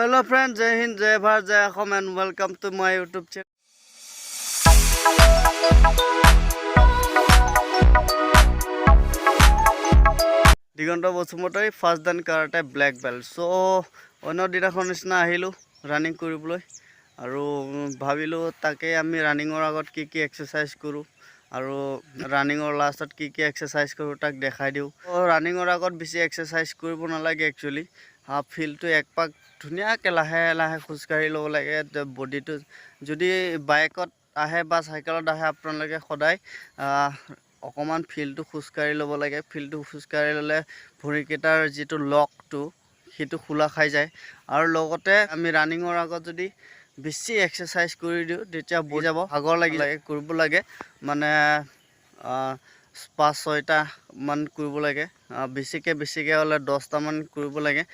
Hello friends, Jai Hind, Jai Bharat, Jai Assam and welcome to my YouTube channel. Digonto Bosumotoi, first dan karate black belt. So, ono dinakhon nisna ahilu running koribole aru bhabilu take ami running or agot ki exercise koru aru running or last at ki exercise koru tak dekhai diu. Running or agot bisi exercise koribo nalage actually. Half field to ek pak ধুনিয়াকে লাহে লাহে খোজ কাঢ়ি ল'ব লাগে বডিটো যদি বাইকত আহে বা সাইকেলত আহে আপোনালোকে সদায় অকমান ফিল্ডটো খোজ কাঢ়ি ল'ব লাগে ফিল্ডটো খোজ কাঢ়ি ল'লে ভৰিকেইটাৰ যিটো লকটো সেইটো খোলা খাই যায় আৰু লগতে আমি ৰানিঙৰ আগত যদি বেছি এক্সাৰসাইজ কৰি দিও তেতিয়া বৈ যাব ভাগৰ লাগি লাগে কৰিব লাগে মানে 5-6টা মান কৰিব লাগে বেছিকে হলে 10টা মান কৰিব লাগে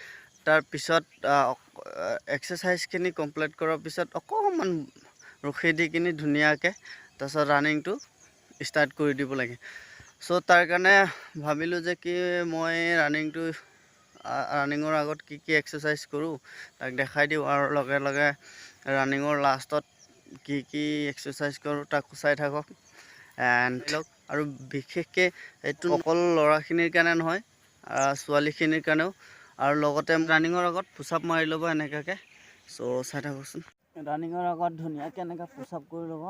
তাৰ পিছত এক্সাৰসাইজ খিনি কমপ্লিট কৰাৰ পিছত অকমান ৰখি দি কিনি ধুনিয়াকে তাৰছত ৰানিংটো ষ্টাৰ্ট কৰি দিব লাগে সো তাৰ কাৰণে ভাবিলো যে কি মই ৰানিঙৰ আগত কি এক্সাৰসাইজ কৰো তাক দেখাই দিও আৰু লগে লগে ৰানিঙৰ লাষ্টত কি এক্সাৰসাইজ কৰো তাক চাই থাকক এন্ড আৰু বিশেষকে এটো অকল লৰাখিনিৰ কাৰণে নহয় ছোৱালীখিনিৰ কাৰণেও আৰু লগতে ৰানিঙৰ আগত পুশআপ মাৰি লব এনেকাকে সো চাই থাককচোন ৰানিঙৰ আগত ধুনিয়াকে এনেকা পুশআপ কৰি লব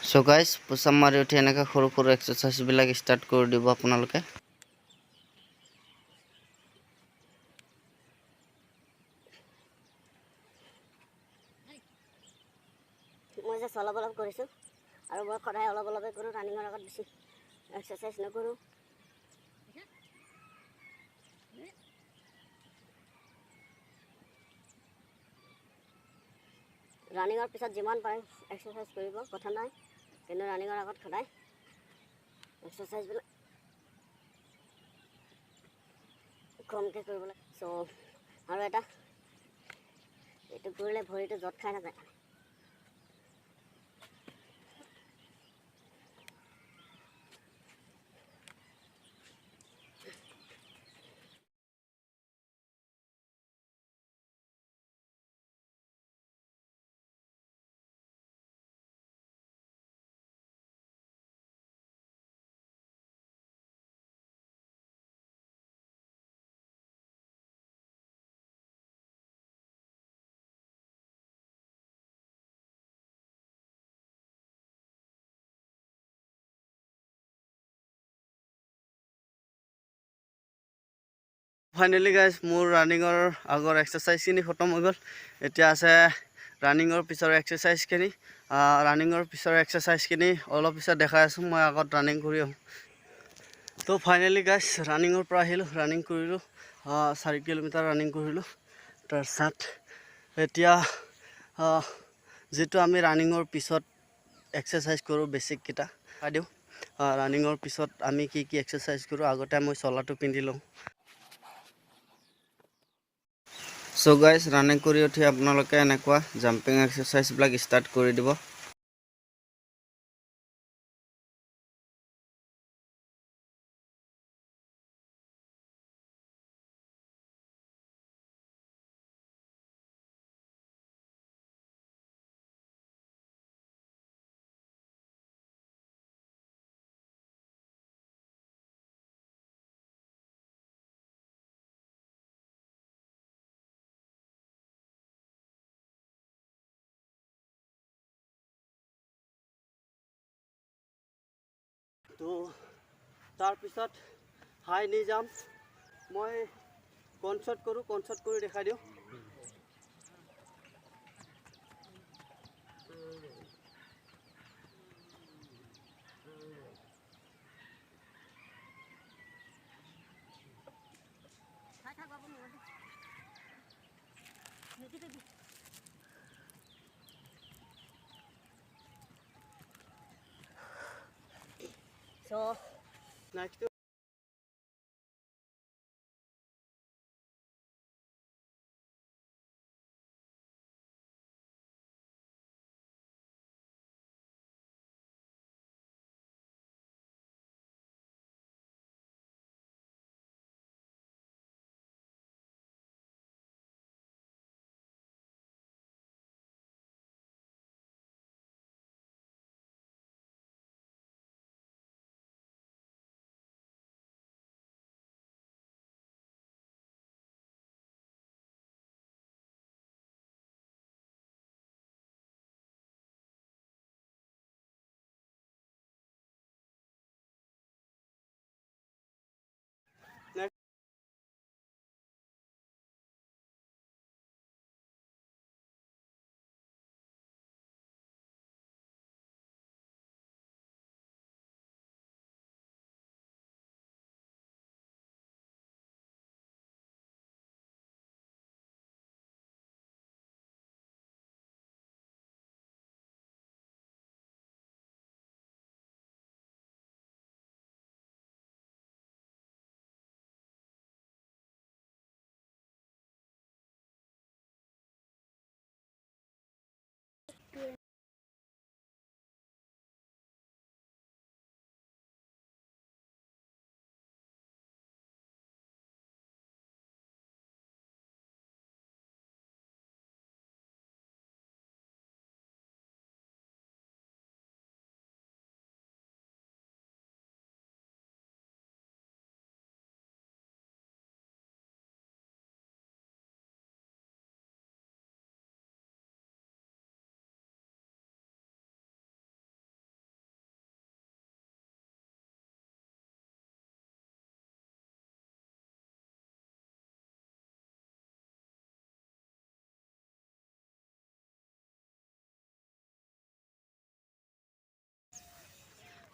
So guys, push-up mari uthi enaka khoru exercise bilak start kori dibo apnaloke মই যে চলাবলব কৰিছো আৰু মই সদায় অলপ কৰো ৰানিঙৰ আগত বেছি এক্সাৰসাইজ নকৰো ৰানিঙৰ পিছত যিমান পাৰে এক্সাৰসাইজ কৰিব কথা নাই কিন্তু ৰানিঙৰ আগত সদায় এক্সাৰসাইজ বিলাক কমকে কৰিব লাগে সো আৰু এটা এটো কৰিলে ভৰিটো জট খাই নাযায় Finally guys, মোৰ ৰানিঙৰ আগৰ এক্সাৰসাইজ খিনি খতম হৈ গল এতিয়া আছে ৰানিঙৰ পিছৰ এক্সাৰসাইজ খিনি ৰানিঙৰ পিছৰ এক্সাৰসাইজ খিনি অলপ পিছত দেখাই আছো মই আগত ৰানিং কৰি আহো তো ফাইনালি গাইস ৰানিঙৰ পৰা আহিলো ৰানিং কৰিলো 4 কিলোমিটাৰ ৰানিং কৰিলো তাৰ সাথ এতিয়া যেটো আমি ৰানিঙৰ পিছত এক্সাৰসাইজ কৰো বেসিক কিটা আদিও ৰানিঙৰ পিছত আমি কি এক্সাৰসাইজ কৰো আগতে মই চলাটো পিন্ধি লওঁ So guys, running kori uthi apnaloke enekwa jumping exercise bilak start kori dibo তো তাৰ পিছত হাই নি যাম মই কনসাৰ্ট কৰি দেখাই দিও So next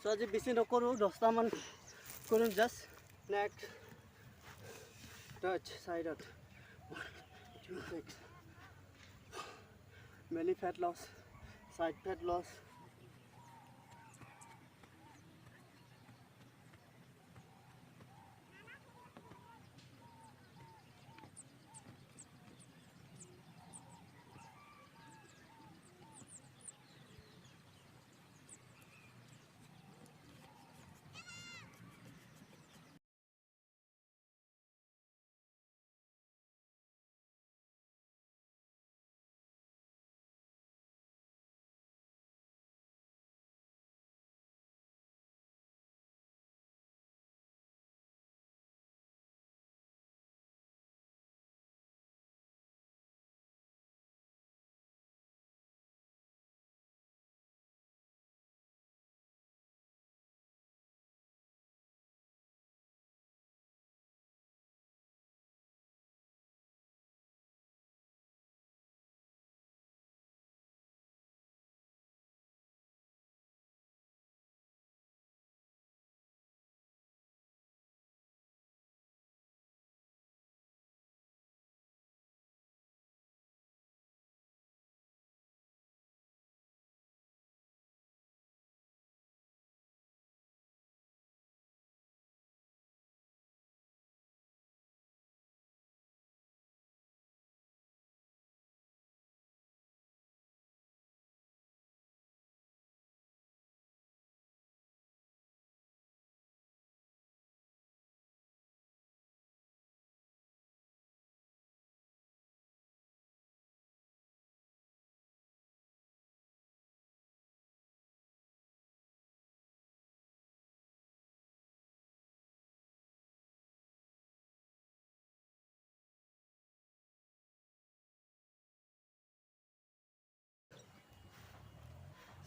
চ' আজি বেছি নকৰোঁ 10টামান কৰিম জাষ্ট নেক্সট টাচ চাইডত belly fat loss, side fat loss.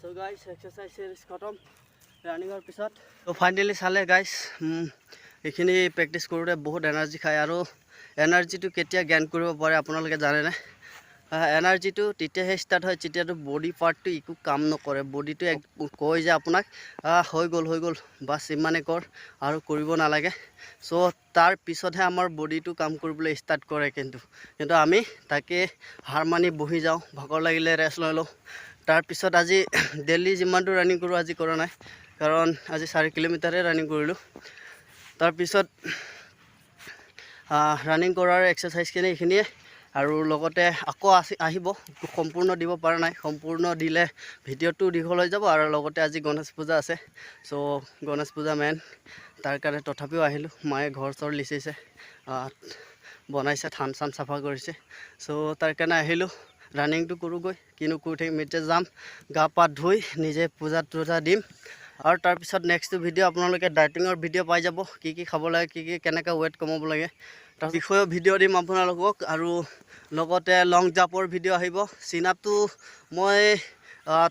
So guys, exercise series khatam running or pisat. So finally sale guys, ekhini practice korute bahut energy khai aru energy to ketia gain koribo pare apunaloke jane na. Energy to titia he start hoy titia to body part to iku kam nokore, body to koi je apunak hoy gol bas imane kor aru koribo nalage. So tar pisot he amar body to kam koribole start kore kintu ami take har mani bohi jao bhagor lagile rest loi lo. তাৰ পিছত আজি daily যিমানটো running কৰোঁ আজি কৰা নাই কাৰণ আজি 4 কিলোমিটাৰে ৰানিং কৰিলোঁ। তাৰ পিছত ৰানিং কৰাৰ এক্সাৰসাইজখিনি এইখিনিয়ে আৰু লগতে আকৌ আহিব সম্পূৰ্ণ দিব পৰা নাই, সম্পূৰ্ণ দিলে ভিডিঅ'টো দীঘল হৈ যাব আৰু লগতে আজি গণেশ পূজা আছে। চ' গণেশ পূজা মেইন, তাৰ কাৰণে তথাপিও আহিলোঁ। মায়ে ঘৰ চৰ লিচিছে, বনাইছে, থান চান চাফা কৰিছে। চ' তাৰ কাৰণে আহিলোঁ। ৰানিংটো কৰোঁগৈ, কিনো কৰি থাকিম, এতিয়া যাম গা পা ধুই নিজে পূজা টুজা দিম আৰু তাৰপিছত নেক্সট ভিডিঅ' আপোনালোকে ডাইটিঙৰ ভিডিঅ' পাই যাব, কি কি খাব লাগে, কি কেনেকৈ ৱেট কমাব লাগে তাৰ বিষয়েও ভিডিঅ' দিম আপোনালোকক। আৰু লগতে লং জাম্পৰ ভিডিঅ' আহিব। চিনাপটো মই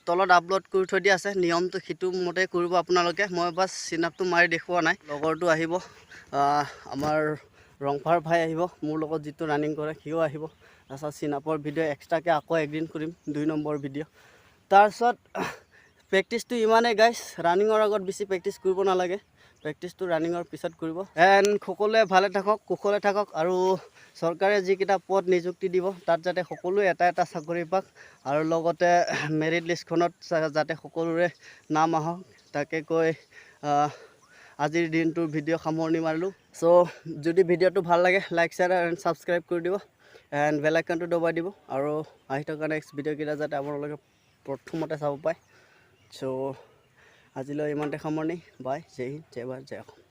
তলত আপলোড কৰি থৈ দিয়া আছে, নিয়মটো সিটো মতে কৰিব আপোনালোকে। মই বাছ চিনাপটো মাৰি দেখুওৱা নাই। লগৰটো আহিব, আমাৰ ৰংফাৰ ভাই আহিব, মোৰ লগত যিটো ৰানিং কৰে সিও আহিব। তাৰপিছত চিনাপৰ ভিডিঅ' এক্সট্ৰাকৈ আকৌ একদিন কৰিম, 2 নম্বৰ ভিডিঅ'। তাৰপিছত প্ৰেক্টিছটো ইমানেই গাইছ, ৰানিঙৰ আগত বেছি প্ৰেক্টিছ কৰিব নালাগে, প্ৰেক্টিছটো ৰানিঙৰ পিছত কৰিব। এণ্ড সকলোৱে ভালে থাকক, কুশলে থাকক আৰু চৰকাৰে যিকেইটা পদ নিযুক্তি দিব তাত যাতে সকলোৱে এটা চাকৰি পাওক আৰু লগতে মেৰিট লিষ্টখনত যাতে সকলোৰে নাম আহক, তাকে কৈ আজিৰ দিনটোৰ ভিডিঅ' সামৰণি মাৰিলোঁ। চ' যদি ভিডিঅ'টো ভাল লাগে লাইক শ্বেয়াৰ এণ্ড ছাবস্ক্ৰাইব কৰি দিব এণ্ড বেল আইকনটো দবাই দিব আৰু আহি থকা নেক্সট ভিডিঅ'কেইটা যাতে আপোনালোকে প্ৰথমতে চাব পায়। চ' আজিলৈ ইমানতে সামৰণি। বাই, জয় হিন্দ, জয় ভাৰত, জয় অসম।